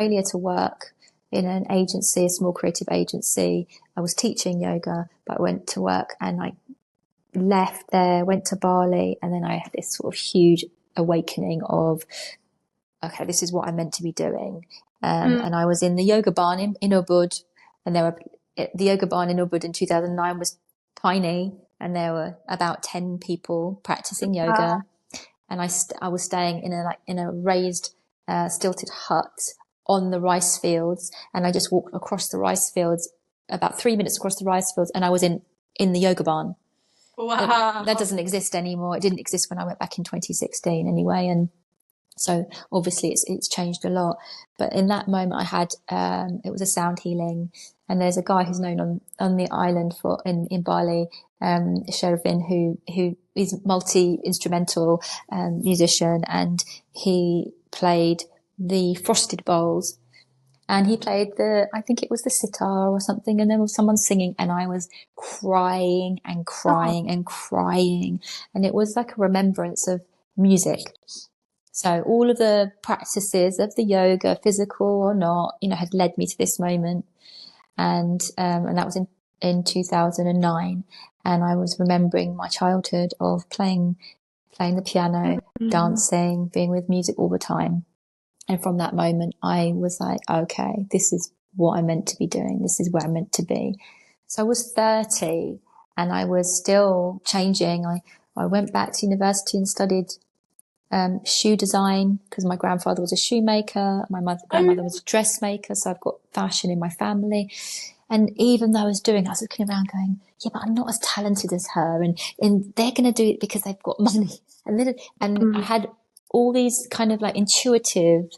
Australia to work in an agency, a small creative agency. I was teaching yoga, but I went to work and I left there, went to Bali, and then I had this sort of huge awakening of, okay, this is what I'm meant to be doing. And I was in the yoga barn in Ubud, and the yoga barn in Ubud in 2009 was tiny, and there were about 10 people practicing yoga. And I was staying in a raised, stilted hut on the rice fields, and I just walked across the rice fields, about 3 minutes across the rice fields, and I was in the yoga barn. Wow. That doesn't exist anymore. It didn't exist when I went back in 2016 anyway, and so obviously it's changed a lot. But in that moment I had, it was a sound healing, and there's a guy who's known on the island in Bali, Shervin, who is multi-instrumental musician, and he played the frosted bowls, and he played I think it was the sitar or something, and there was someone singing, and I was crying and crying and crying, and it was like a remembrance of music. So all of the practices of the yoga, physical or not, had led me to this moment. And that was in 2009. And I was remembering my childhood of playing the piano, dancing, being with music all the time. And from that moment, I was like, okay, this is what I'm meant to be doing. This is where I'm meant to be. So I was 30 and I was still changing. I went back to university and studied shoe design, because my grandfather was a shoemaker, my grandmother was a dressmaker, so I've got fashion in my family. And even though I was looking around going, yeah, but I'm not as talented as her, and they're going to do it because they've got money. And I had all these kind of like intuitive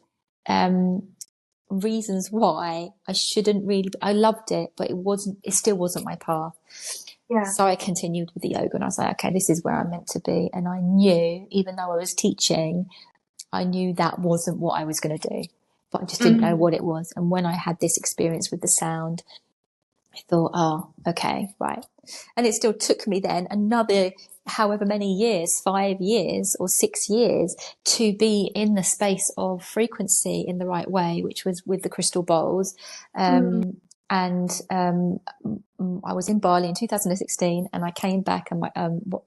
reasons why I shouldn't really. I loved it, but it still wasn't my path. Yeah. So I continued with the yoga, and I was like, okay, this is where I'm meant to be. And I knew, even though I was teaching, I knew that wasn't what I was going to do, but I just didn't know what it was. And when I had this experience with the sound, I thought, oh, okay, right. And it still took me then another however many years, 5 years or 6 years, to be in the space of frequency in the right way, which was with the crystal bowls. And I was in Bali in 2016, and I came back, and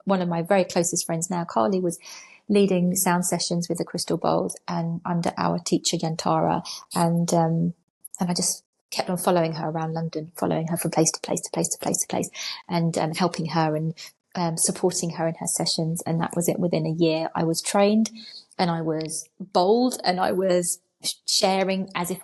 one of my very closest friends now, Carly, was leading sound sessions with the crystal bowls and under our teacher Yantara, and I just kept on following her around London, following her from place to place to place to place to place, and helping her and supporting her in her sessions. And that was it. Within a year, I was trained, and I was bold, and I was sharing as if I